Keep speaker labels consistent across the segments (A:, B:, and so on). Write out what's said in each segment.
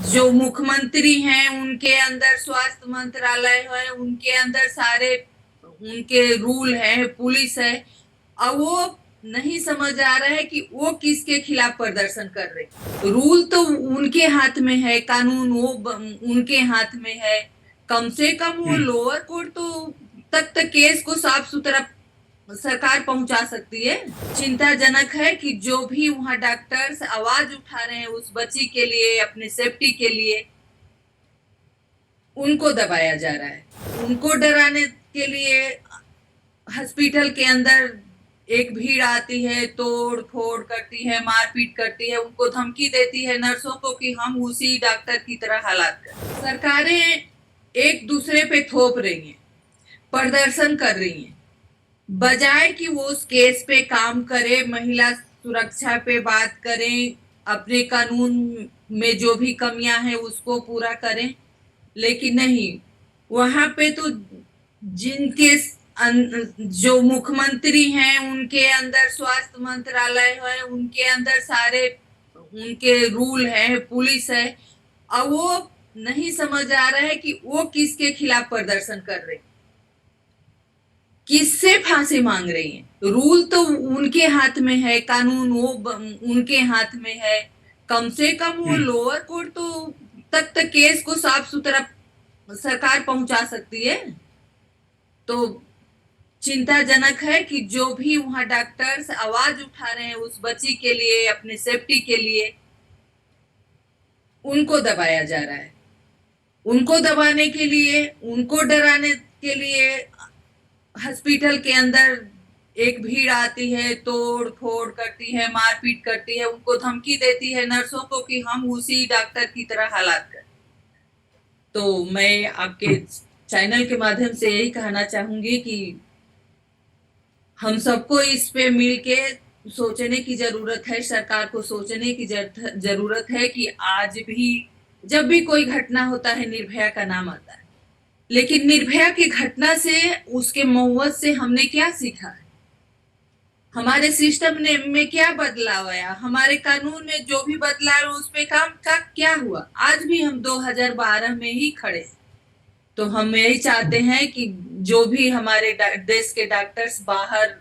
A: जो मुख्यमंत्री हैं उनके अंदर स्वास्थ्य मंत्रालय है, उनके अंदर सारे उनके रूल है, पुलिस है। अब वो नहीं समझ आ रहा है कि वो किसके खिलाफ प्रदर्शन कर रहे। रूल तो उनके हाथ में है, कानून उनके हाथ में है। कम से कम वो लोअर कोर्ट तो तक केस को साफ सुथरा सरकार पहुंचा सकती है। चिंताजनक है कि जो भी वहां डॉक्टर्स आवाज उठा रहे हैं उस बच्ची के लिए, अपने सेफ्टी के लिए, उनको दबाया जा रहा है। उनको डराने के लिए हॉस्पिटल के अंदर एक भीड़ आती है, तोड़ फोड़ करती है, मारपीट करती है, उनको धमकी देती है नर्सों को कि हम उसी डॉक्टर की तरह हालात कर। सरकारें एक दूसरे पे थोप रही हैं, प्रदर्शन कर रही हैं, बजाय कि वो उस केस पे काम करे, महिला सुरक्षा पे बात करें, अपने कानून में जो भी कमियां हैं उसको पूरा करें। लेकिन नहीं, वहां पे तो जिनके जो मुख्यमंत्री हैं उनके अंदर स्वास्थ्य मंत्रालय है, उनके अंदर सारे उनके रूल है, पुलिस है। अब वो नहीं समझ आ रहा है कि वो किसके खिलाफ प्रदर्शन कर रहे, किससे फांसी मांग रही हैं। रूल तो उनके हाथ में है, कानून उनके हाथ में है। कम से कम वो लोअर कोर्ट तो तक केस को साफ सुथरा सरकार पहुंचा सकती है। तो चिंताजनक है कि जो भी वहां डॉक्टर्स आवाज उठा रहे हैं उस बच्ची के लिए, अपने सेफ्टी के लिए, उनको दबाया जा रहा है। उनको दबाने के लिए, उनको डराने के लिए हॉस्पिटल के अंदर एक भीड़ आती है, तोड़ फोड़ करती है, मारपीट करती है, उनको धमकी देती है नर्सों को कि हम उसी डॉक्टर की तरह हालात कर। तो मैं आपके चैनल के माध्यम से यही कहना चाहूंगी कि हम सबको इस पे मिलके सोचने की जरूरत है। सरकार को सोचने की जरूरत है कि आज भी जब भी कोई घटना होता है निर्भया का नाम आता है, लेकिन निर्भया की घटना से, उसके मौत से हमने क्या सीखा है? हमारे सिस्टम ने में क्या बदलाव आया? हमारे कानून में जो भी बदलाव उस पे काम का क्या हुआ? आज भी हम 2012 में ही खड़े हैं। तो हम यही चाहते हैं कि जो भी हमारे देश के डॉक्टर्स बाहर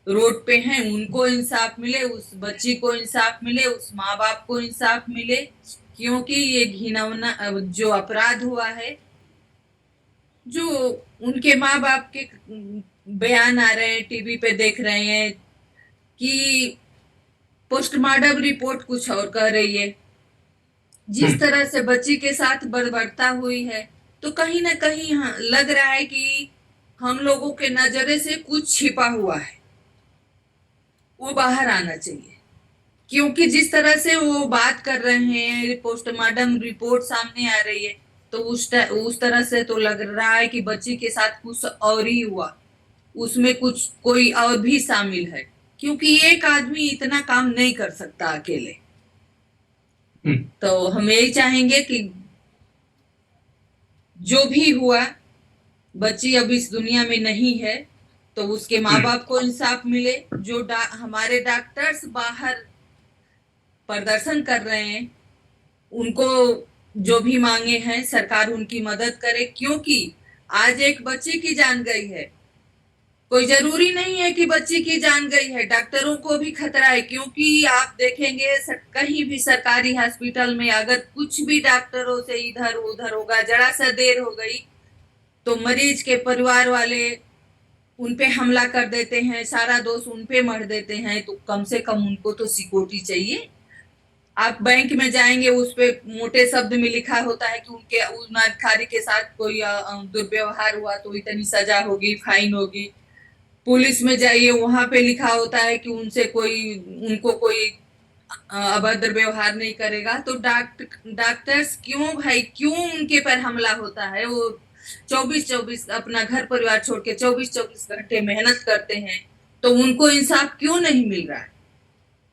A: रोड पे हैं उनको इंसाफ मिले, उस बच्ची को इंसाफ मिले, उस माँ बाप को इंसाफ मिले। क्योंकि ये घिनौना जो अपराध हुआ है, जो उनके माँ बाप के बयान आ रहे हैं, टीवी पे देख रहे हैं कि पोस्टमार्टम रिपोर्ट कुछ और कह रही है, जिस तरह से बच्ची के साथ बर्बरता हुई है, तो कहीं ना कहीं लग रहा है कि हम लोगों के नजरे से कुछ छिपा हुआ है, वो बाहर आना चाहिए। क्योंकि जिस तरह से वो बात कर रहे हैं, पोस्टमार्टम रिपोर्ट सामने आ रही है, तो उस तरह से तो लग रहा है कि बच्ची के साथ कुछ और ही हुआ, उसमें कुछ कोई और भी शामिल है। क्योंकि एक आदमी इतना काम नहीं कर सकता अकेले। तो हम यही चाहेंगे कि जो भी हुआ, बच्ची अब इस दुनिया में नहीं है, तो उसके माँ बाप को इंसाफ मिले। जो हमारे डॉक्टर्स बाहर प्रदर्शन कर रहे हैं, उनको जो भी मांगे हैं सरकार उनकी मदद करे। क्योंकि आज एक बच्ची की जान गई है, कोई जरूरी नहीं है कि बच्ची की जान गई है, डॉक्टरों को भी खतरा है। क्योंकि आप देखेंगे कहीं भी सरकारी हॉस्पिटल में अगर कुछ भी डॉक्टरों से इधर उधर होगा, जरा सा देर हो गई, तो मरीज के परिवार वाले उनपे हमला कर देते हैं, सारा दोष उनपे मढ़ देते हैं। तो कम से कम उनको तो सिक्योरिटी चाहिए। आप बैंक में जाएंगे, उस पे मोटे शब्द में लिखा होता है कि उनके उस अधिकारी के साथ कोई दुर्व्यवहार हुआ तो इतनी सजा होगी, फाइन होगी। पुलिस में जाइए, वहां पे लिखा होता है कि उनको कोई अभद्र व्यवहार नहीं करेगा। तो डॉक्टर्स क्यों भाई, क्यों उनके पर हमला होता है? वो 24-24 अपना घर परिवार छोड़ के 24-24 घंटे मेहनत करते हैं, तो उनको इंसाफ क्यों नहीं मिल रहा है?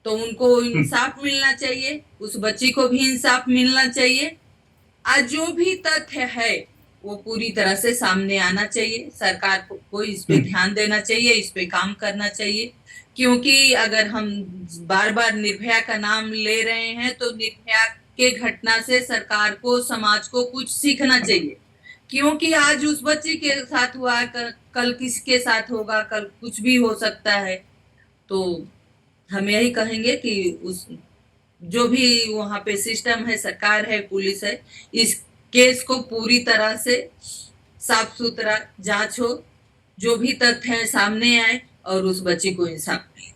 A: तो उनको इंसाफ मिलना चाहिए, उस बच्ची को भी इंसाफ मिलना चाहिए। आज जो भी तथ्य है वो पूरी तरह से सामने आना चाहिए। सरकार को इस पे ध्यान देना चाहिए, इस पे काम करना चाहिए। क्योंकि अगर हम बार बार निर्भया का नाम ले रहे हैं, तो निर्भया के घटना से सरकार को, समाज को कुछ सीखना चाहिए, क्योंकि आज उस बच्ची के साथ हुआ है, कल किसके साथ होगा, कल कुछ भी हो सकता है। तो हम यही कहेंगे कि उस जो भी वहां पे सिस्टम है, सरकार है, पुलिस है, इस केस को पूरी तरह से साफ सुथरा जांच हो, जो भी तथ्य है सामने आए और उस बच्ची को इंसाफ मिले।